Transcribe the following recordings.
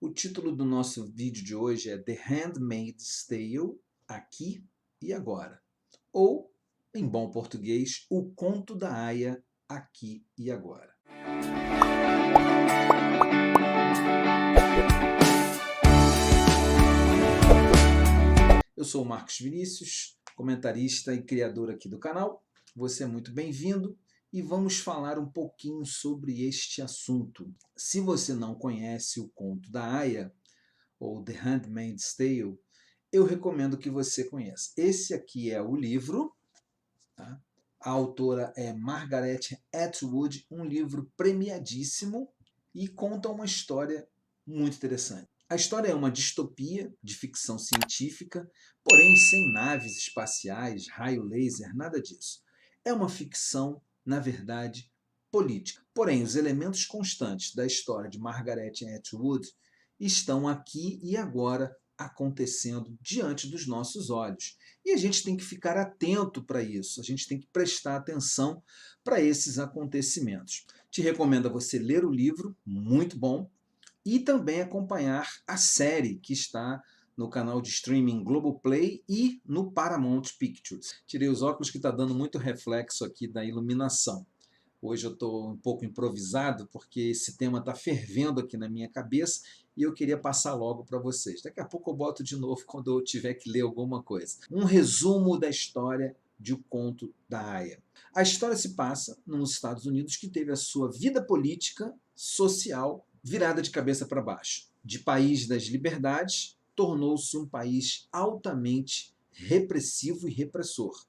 O título do nosso vídeo de hoje é The Handmaid's Tale, Aqui e Agora. Ou, em bom português, O Conto da Aia, Aqui e Agora. Eu sou o Marcos Vinícius, comentarista e criador aqui do canal. Você é muito bem-vindo e vamos falar um pouquinho sobre este assunto. Se você não conhece o Conto da Aia, ou The Handmaid's Tale, eu recomendo que você conheça. Esse aqui é o livro, tá? A autora é Margaret Atwood, um livro premiadíssimo e conta uma história muito interessante. A história é uma distopia de ficção científica, porém sem naves espaciais, raio laser, nada disso. É uma ficção, na verdade, política. Porém, os elementos constantes da história de Margaret Atwood estão aqui e agora acontecendo diante dos nossos olhos. E a gente tem que ficar atento para isso, a gente tem que prestar atenção para esses acontecimentos. Te recomendo a você ler o livro, muito bom, e também acompanhar a série que está no canal de streaming Globoplay e no Paramount Pictures. Tirei os óculos que está dando muito reflexo aqui da iluminação. Hoje eu estou um pouco improvisado porque esse tema está fervendo aqui na minha cabeça e eu queria passar logo para vocês. Daqui a pouco eu boto de novo quando eu tiver que ler alguma coisa. Um resumo da história de O Conto da Aia. A história se passa nos Estados Unidos, que teve a sua vida política, social, virada de cabeça para baixo. De país das liberdades, tornou-se um país altamente repressivo e repressor.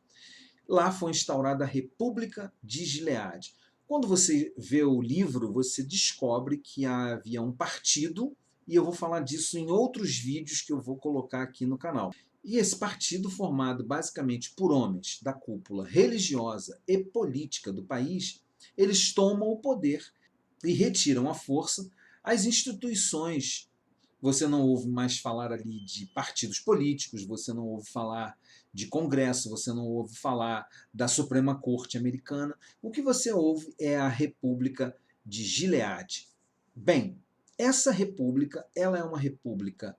Lá foi instaurada a República de Gileade. Quando você vê o livro, você descobre que havia um partido, e eu vou falar disso em outros vídeos que eu vou colocar aqui no canal. E esse partido, formado basicamente por homens da cúpula religiosa e política do país, eles tomam o poder e retiram à força as instituições. Você não ouve mais falar ali de partidos políticos, você não ouve falar de Congresso, você não ouve falar da Suprema Corte americana. O que você ouve é a República de Gileade. Bem, essa república, ela é uma república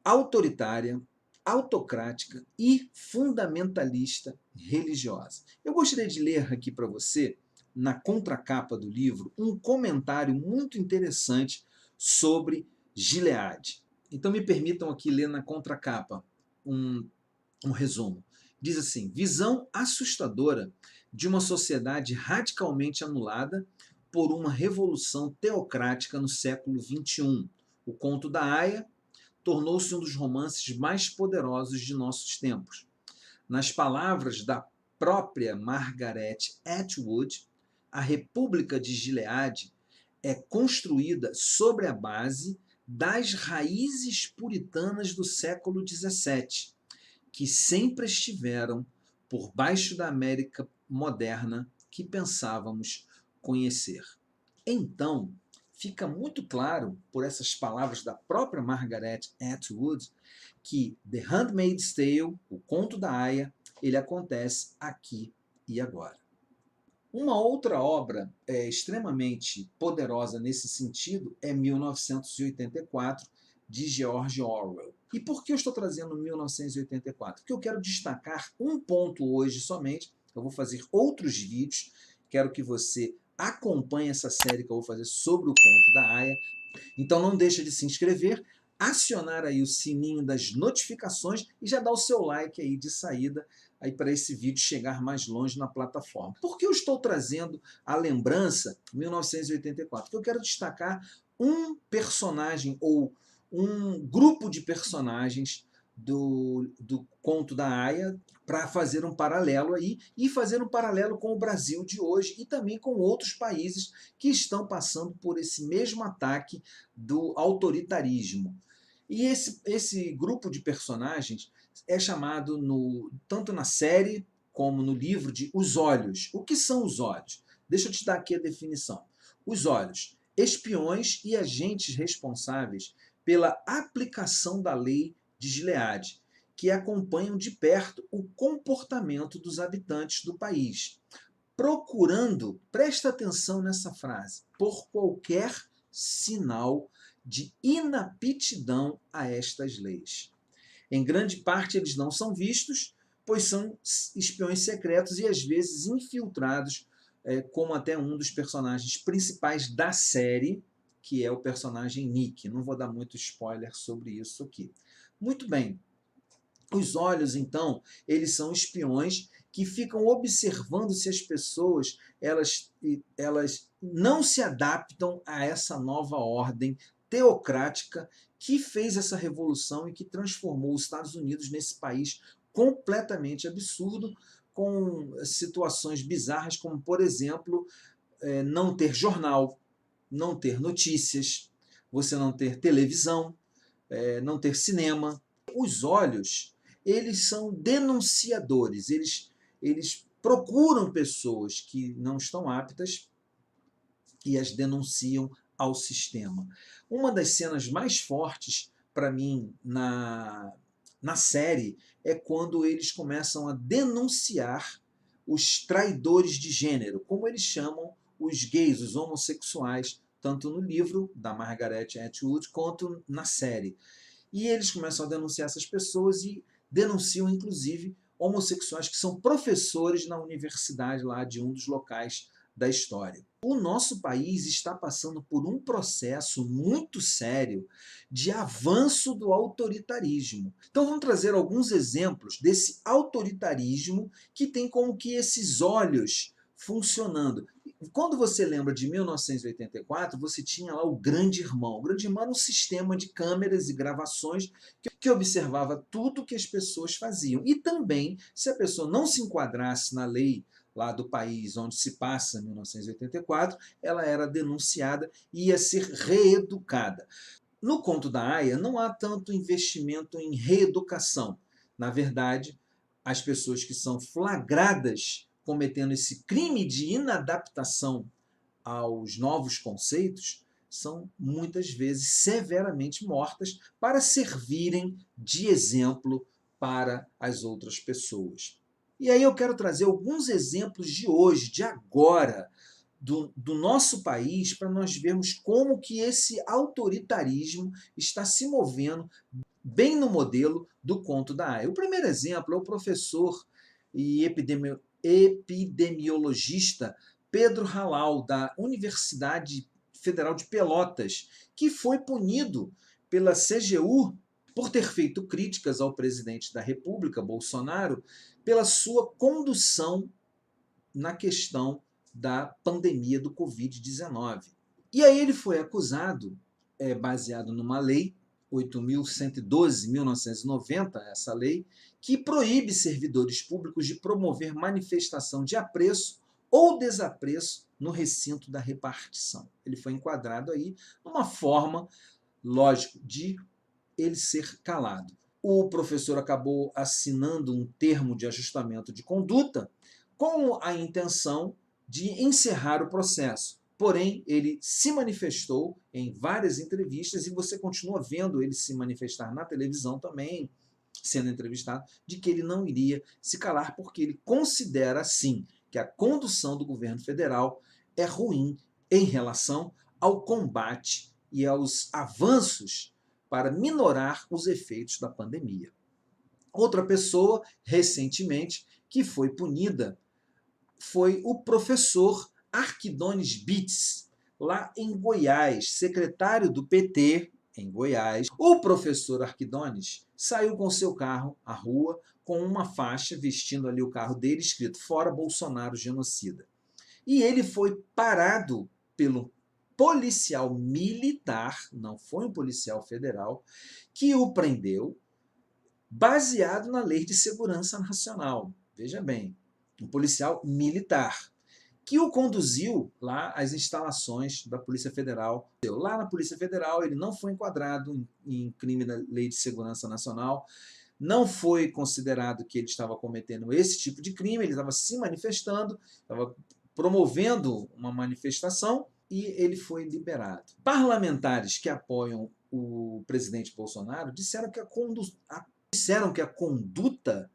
autoritária, autocrática e fundamentalista religiosa. Eu gostaria de ler aqui para você, na contracapa do livro, um comentário muito interessante sobre Gileade. Então me permitam aqui ler na contracapa um resumo. Diz assim: visão assustadora de uma sociedade radicalmente anulada por uma revolução teocrática no século XXI. O Conto da Aia tornou-se um dos romances mais poderosos de nossos tempos. Nas palavras da própria Margaret Atwood, a República de Gileade é construída sobre a base das raízes puritanas do século XVII, que sempre estiveram por baixo da América moderna que pensávamos conhecer. Então, fica muito claro, por essas palavras da própria Margaret Atwood, que The Handmaid's Tale, o Conto da Aia, ele acontece aqui e agora. Uma outra obra extremamente poderosa nesse sentido é 1984, de George Orwell. E por que eu estou trazendo 1984? Porque eu quero destacar um ponto hoje somente. Eu vou fazer outros vídeos, quero que você acompanhe essa série que eu vou fazer sobre o Conto da Aia. Então não deixa de se inscrever, acionar aí o sininho das notificações e já dá o seu like aí de saída aí para esse vídeo chegar mais longe na plataforma. Por que eu estou trazendo a lembrança 1984? Porque eu quero destacar um personagem ou um grupo de personagens do Conto da Aia para fazer um paralelo aí e fazer um paralelo com o Brasil de hoje e também com outros países que estão passando por esse mesmo ataque do autoritarismo. E esse grupo de personagens é chamado, tanto na série como no livro, de Os Olhos. O que são os olhos? Deixa eu te dar aqui a definição. Os olhos, espiões e agentes responsáveis pela aplicação da lei de Gileade, que acompanham de perto o comportamento dos habitantes do país, procurando, presta atenção nessa frase, por qualquer sinal de inaptidão a estas leis. Em grande parte, eles não são vistos, pois são espiões secretos e, às vezes, infiltrados, como até um dos personagens principais da série, que é o personagem Nick. Não vou dar muito spoiler sobre isso aqui. Muito bem. Os olhos, então, eles são espiões que ficam observando se as pessoas elas não se adaptam a essa nova ordem teocrática que fez essa revolução e que transformou os Estados Unidos nesse país completamente absurdo, com situações bizarras, como, por exemplo, não ter jornal, não ter notícias, você não ter televisão, não ter cinema. Os olhos, eles são denunciadores, eles procuram pessoas que não estão aptas e as denunciam ao sistema. Uma das cenas mais fortes para mim na série é quando eles começam a denunciar os traidores de gênero, como eles chamam os gays, os homossexuais, tanto no livro da Margaret Atwood quanto na série. E eles começam a denunciar essas pessoas e denunciam, inclusive, homossexuais que são professores na universidade lá de um dos locais da história. O nosso país está passando por um processo muito sério de avanço do autoritarismo. Então vamos trazer alguns exemplos desse autoritarismo que tem como que esses olhos funcionando. Quando você lembra de 1984, você tinha lá o Grande Irmão. O Grande Irmão era um sistema de câmeras e gravações que observava tudo que as pessoas faziam. E também, se a pessoa não se enquadrasse na lei lá do país onde se passa 1984, ela era denunciada e ia ser reeducada. No Conto da Aia, não há tanto investimento em reeducação. Na verdade, as pessoas que são flagradas cometendo esse crime de inadaptação aos novos conceitos são muitas vezes severamente mortas para servirem de exemplo para as outras pessoas. E aí eu quero trazer alguns exemplos de hoje, de agora, do nosso país, para nós vermos como que esse autoritarismo está se movendo bem no modelo do Conto da Aia. O primeiro exemplo é o professor e epidemiologista Pedro Halal, da Universidade Federal de Pelotas, que foi punido pela CGU por ter feito críticas ao presidente da República, Bolsonaro, pela sua condução na questão da pandemia do Covid-19. E aí ele foi acusado, baseado numa lei, 8.112, 1990, essa lei, que proíbe servidores públicos de promover manifestação de apreço ou desapreço no recinto da repartição. Ele foi enquadrado aí numa forma, lógico, de ele ser calado. O professor acabou assinando um termo de ajustamento de conduta com a intenção de encerrar o processo. Porém, ele se manifestou em várias entrevistas e você continua vendo ele se manifestar na televisão também, sendo entrevistado, de que ele não iria se calar porque ele considera, sim, que a condução do governo federal é ruim em relação ao combate e aos avanços para minorar os efeitos da pandemia. Outra pessoa, recentemente, que foi punida foi o professor Arquidones Bitts, lá em Goiás, secretário do PT em Goiás. O professor Arquidones saiu com seu carro à rua com uma faixa vestindo ali o carro dele escrito "Fora Bolsonaro genocida". E ele foi parado pelo policial militar, não foi um policial federal, que o prendeu baseado na Lei de Segurança Nacional. Veja bem, um policial militar, que o conduziu lá às instalações da Polícia Federal. Lá na Polícia Federal ele não foi enquadrado em crime da Lei de Segurança Nacional, não foi considerado que ele estava cometendo esse tipo de crime, ele estava se manifestando, estava promovendo uma manifestação e ele foi liberado. Parlamentares que apoiam o presidente Bolsonaro disseram que a conduta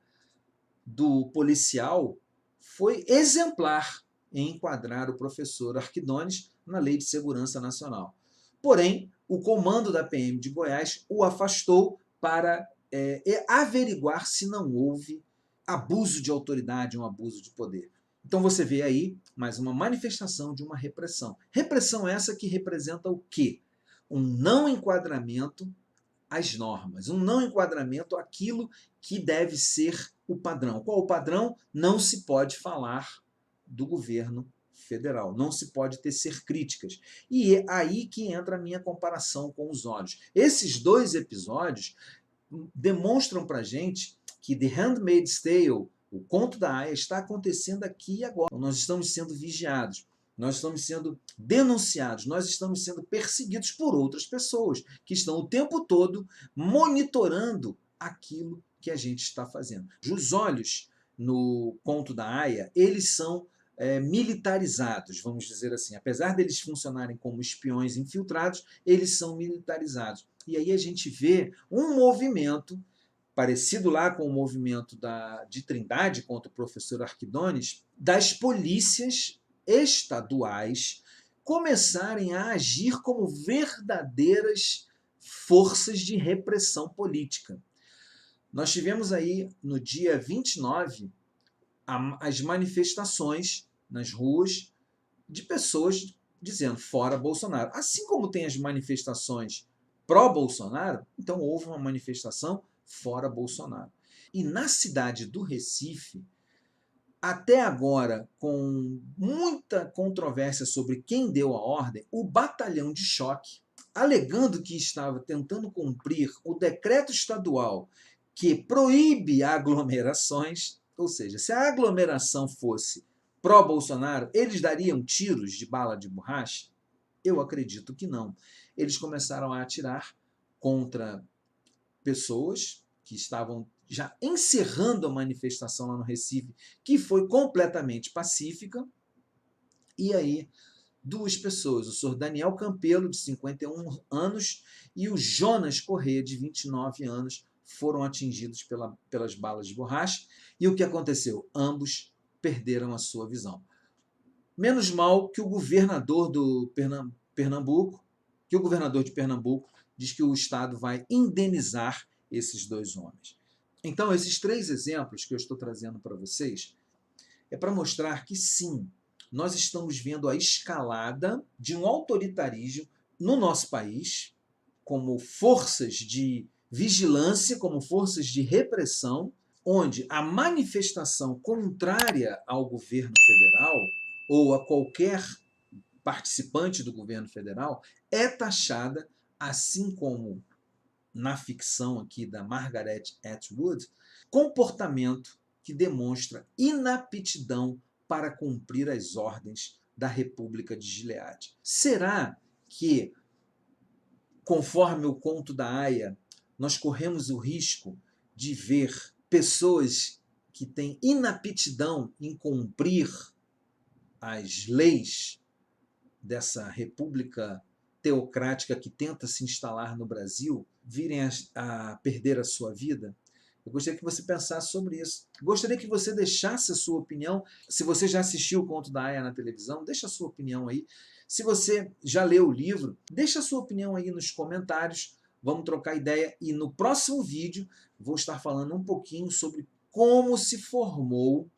do policial foi exemplar em enquadrar o professor Arquidones na Lei de Segurança Nacional. Porém, o comando da PM de Goiás o afastou para averiguar se não houve abuso de autoridade, um abuso de poder. Então você vê aí mais uma manifestação de uma repressão. Repressão essa que representa o quê? Um não enquadramento às normas, um não enquadramento àquilo que deve ser o padrão. Qual o padrão? Não se pode falar do governo federal, não se pode tecer críticas. E é aí que entra a minha comparação com os olhos. Esses dois episódios demonstram para a gente que The Handmaid's Tale, o conto da Aya, está acontecendo aqui e agora. Nós estamos sendo vigiados, nós estamos sendo denunciados, nós estamos sendo perseguidos por outras pessoas que estão o tempo todo monitorando aquilo que a gente está fazendo. Os olhos no conto da Aya, eles são militarizados, vamos dizer assim. Apesar deles funcionarem como espiões infiltrados, eles são militarizados. E aí a gente vê um movimento parecido lá com o movimento de Trindade contra o professor Arquidones, das polícias estaduais começarem a agir como verdadeiras forças de repressão política. Nós tivemos aí, no dia 29, as manifestações nas ruas de pessoas dizendo fora Bolsonaro. Assim como tem as manifestações pró-Bolsonaro, então houve uma manifestação fora Bolsonaro. E na cidade do Recife, até agora, com muita controvérsia sobre quem deu a ordem, o batalhão de choque, alegando que estava tentando cumprir o decreto estadual que proíbe aglomerações, ou seja, se a aglomeração fosse pró-Bolsonaro, eles dariam tiros de bala de borracha? Eu acredito que não. Eles começaram a atirar contra pessoas que estavam já encerrando a manifestação lá no Recife, que foi completamente pacífica, e aí duas pessoas, o senhor Daniel Campelo, de 51 anos, e o Jonas Corrêa, de 29 anos, foram atingidos pelas balas de borracha. E o que aconteceu? Ambos perderam a sua visão. Menos mal que o governador do Pernambuco, que o governador de Pernambuco diz que o Estado vai indenizar esses dois homens. Então, esses três exemplos que eu estou trazendo para vocês é para mostrar que, sim, nós estamos vendo a escalada de um autoritarismo no nosso país, como forças de vigilância, como forças de repressão, onde a manifestação contrária ao governo federal ou a qualquer participante do governo federal é taxada, assim como na ficção aqui da Margaret Atwood, comportamento que demonstra inaptidão para cumprir as ordens da República de Gileade. Será que, conforme o conto da Aya, nós corremos o risco de ver pessoas que têm inaptidão em cumprir as leis dessa república teocrática que tenta se instalar no Brasil virem a perder a sua vida? Eu gostaria que você pensasse sobre isso. Gostaria que você deixasse a sua opinião. Se você já assistiu o Conto da Aya na televisão, deixa a sua opinião aí. Se você já leu o livro, deixa a sua opinião aí nos comentários. Vamos trocar ideia. E no próximo vídeo vou estar falando um pouquinho sobre como se formou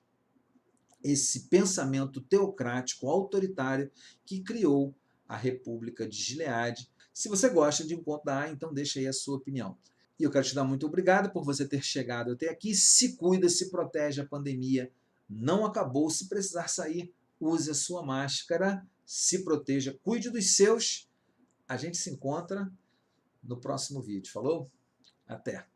esse pensamento teocrático, autoritário, que criou a República de Gileade. Se você gosta de um Conto da Aya, então deixa aí a sua opinião. E eu quero te dar muito obrigado por você ter chegado até aqui. Se cuida, se protege, a pandemia não acabou. Se precisar sair, use a sua máscara, se proteja, cuide dos seus. A gente se encontra no próximo vídeo. Falou? Até!